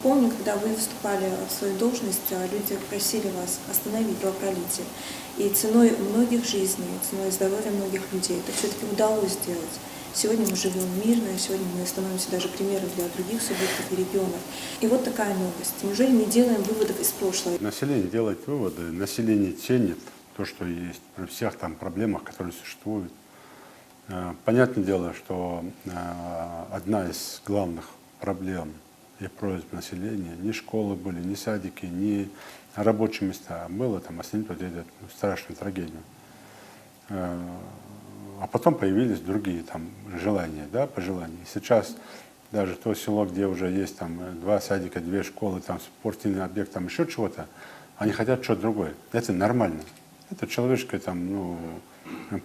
помню, когда вы вступали в свою должность, люди просили вас остановить кровопролитие. И ценой многих жизней, ценой здоровья многих людей это все-таки удалось сделать. Сегодня мы живем мирно, и сегодня мы становимся даже примером для других субъектов и регионов. И вот такая новость. Неужели не делаем выводов из прошлого? Население делает выводы, население ценит то, что есть, при всех там проблемах, которые существуют. Понятное дело, что одна из главных проблем и просьб населения, ни школы были, ни садики, ни рабочие места, было там остановить вот эту страшную трагедию. А потом появились другие там желания, да, пожелания. Сейчас даже то село, где уже есть там 2 садика, 2 школы, там спортивный объект, там еще чего-то, они хотят что-то другое. Это нормально. Это человеческое там, ну,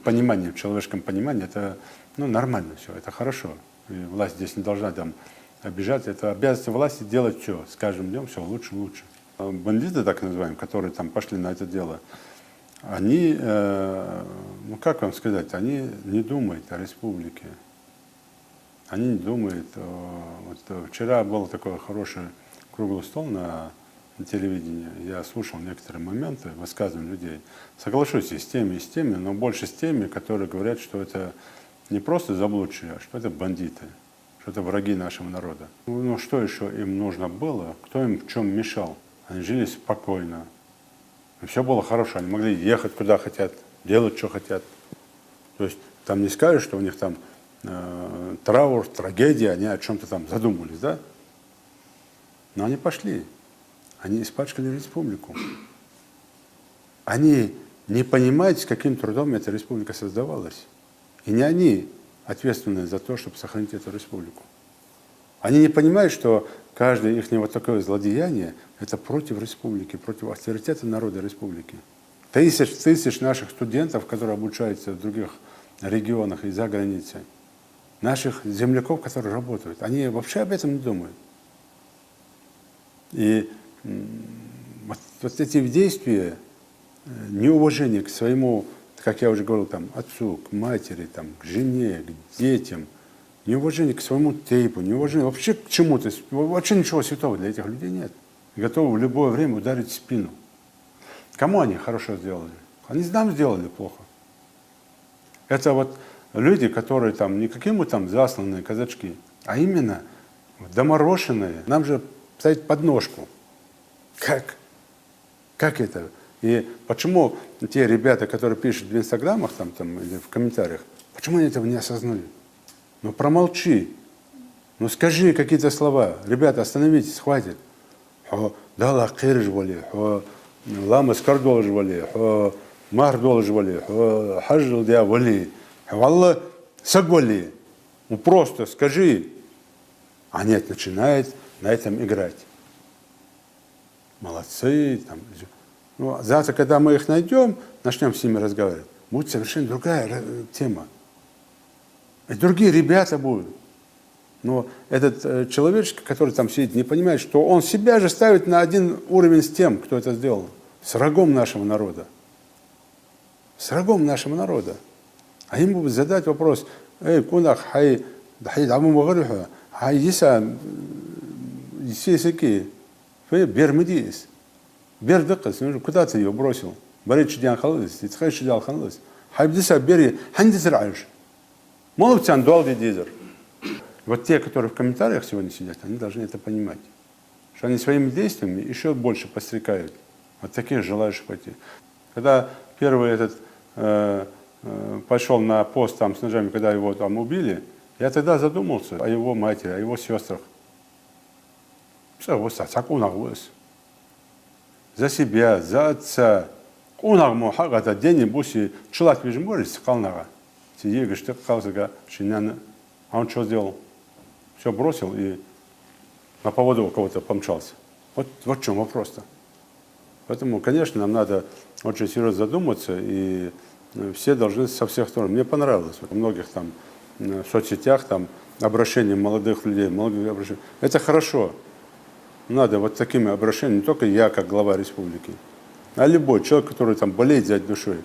понимание, в человеческом понимании, это ну, нормально все, это хорошо. И власть здесь не должна там обижать. Это обязанность власти делать все. С каждым днем все лучше и лучше. Бандиты, так называемые, которые там пошли на это дело, они, ну как вам сказать, они не думают о республике. Они не думают. Вот вчера был такой хороший круглый стол на телевидении. Я слушал некоторые моменты высказываний людей. Соглашусь и с теми, но больше с теми, которые говорят, что это не просто заблудшие, а что это бандиты, что это враги нашего народа. Ну что еще им нужно было? Кто им в чем мешал? Они жили спокойно. И все было хорошо, они могли ехать куда хотят, делать, что хотят. То есть там не скажешь, что у них там траур, трагедия, они о чем-то там задумались, да? Но они пошли, они испачкали республику. Они не понимают, с каким трудом эта республика создавалась. И не они ответственны за то, чтобы сохранить эту республику. Они не понимают, что каждое их вот такое злодеяние – это против республики, против авторитета народа республики. Тысяч наших студентов, которые обучаются в других регионах и за границей, наших земляков, которые работают, они вообще об этом не думают. И вот эти действия, неуважение к своему, как я уже говорил, там, отцу, к матери, там, к жене, к детям, неуважение к своему тейпу, неуважение вообще к чему-то, вообще ничего святого для этих людей нет. Готовы в любое время ударить в спину. Кому они хорошо сделали? Они нам сделали плохо. Это вот люди, которые там не какие-то там засланные казачки, а именно доморошенные. Нам же ставить подножку. Как? Как это? И почему те ребята, которые пишут в инстаграмах там, или в комментариях, почему они этого не осознали? Ну промолчи, ну скажи какие-то слова. Ребята, остановитесь, хватит. Дала кирж вали, лама скардол вали, мардол вали, хаджил дя вали, валла сагвали. Ну просто скажи. А нет, начинает на этом играть. Молодцы. Там. Ну, завтра, когда мы их найдем, начнем с ними разговаривать, будет совершенно другая тема. И другие ребята будут. Но этот человечек, который там сидит, не понимает, что он себя же ставит на один уровень с тем, кто это сделал. С врагом нашего народа. С врагом нашего народа. А ему будет задать вопрос, эй, кунах, хай, дахи, даму магарюха, хай, иса, исеки, бермидис, бердыкас, куда ты ее бросил? Барит чидян халыс, ицхай чидян халыс, хай, бдиса, бери, хандис раиш. Молодцан долгий дизер. Вот те, которые в комментариях сегодня сидят, они должны это понимать. Что они своими действиями еще больше подстрекают вот таких желающих пойти. Когда первый этот пошел на пост там с ножами, когда его там убили, я тогда задумался о его матери, о его сестрах. За себя, за отца. А он что сделал? Все бросил и на поводу у кого-то помчался. Вот в чем вопрос-то. Поэтому, конечно, нам надо очень серьезно задуматься, и все должны со всех сторон. Мне понравилось у многих там в соцсетях там обращения молодых людей, молодых обращений. Это хорошо. Надо вот такими обращениями, не только я, как глава республики, а любой человек, который там болеет за душой.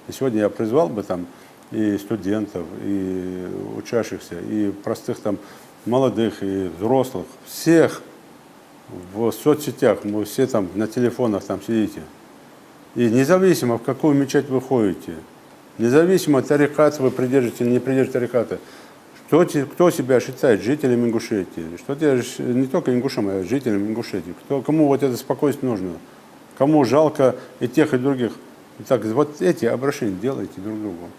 И сегодня я призвал бы там и студентов, и учащихся, и простых там молодых, и взрослых, всех в соцсетях, вы все там на телефонах там сидите. И независимо, в какую мечеть вы ходите, независимо, тарикат вы придержите или не придержите тариката, кто себя считает жителем Ингушетии? Что не только ингушам, а жителям Ингушетии. Кому вот это спокойствие нужно? Кому жалко и тех, и других? Итак, вот эти обращения делайте друг к другу.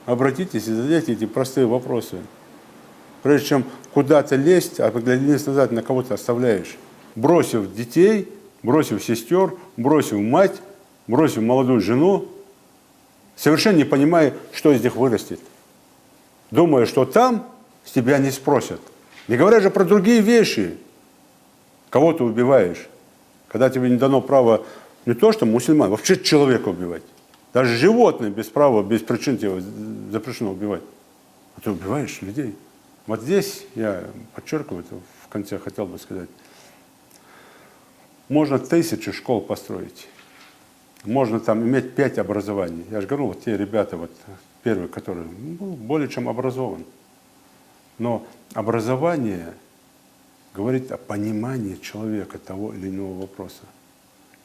Обратитесь и задайте эти простые вопросы. Прежде чем куда-то лезть, а поглядеть назад, на кого-то оставляешь. Бросив детей, бросив сестер, бросив мать, бросив молодую жену, совершенно не понимая, что из них вырастет. Думая, что там с тебя не спросят. Не говоря же про другие вещи. Кого ты убиваешь, когда тебе не дано право не то, что мусульман, вообще человека убивать. Даже животное без права, без причин тебе запрещено убивать. А ты убиваешь людей. Вот здесь, я подчеркиваю, это в конце хотел бы сказать, можно 1000 школ построить. Можно там иметь 5 образований. Я же говорю, вот те ребята, вот первые, которые более чем образованы. Но образование говорит о понимании человека того или иного вопроса.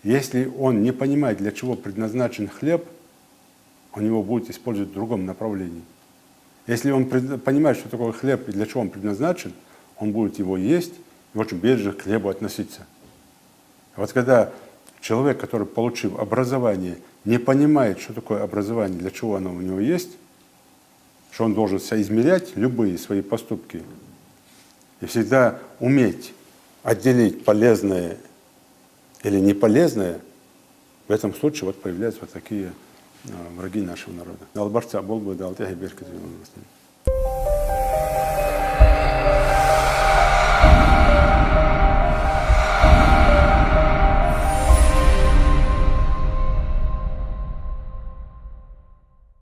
Если он не понимает, для чего предназначен хлеб, он его будет использовать в другом направлении. Если он понимает, что такое хлеб и для чего он предназначен, он будет его есть и очень бережно к хлебу относиться. Вот когда человек, который, получив образование, не понимает, что такое образование, для чего оно у него есть, что он должен соизмерять любые свои поступки и всегда уметь отделить полезное или неполезное, в этом случае вот появляются вот такие враги нашего народа. Албарца, Бог бы дал,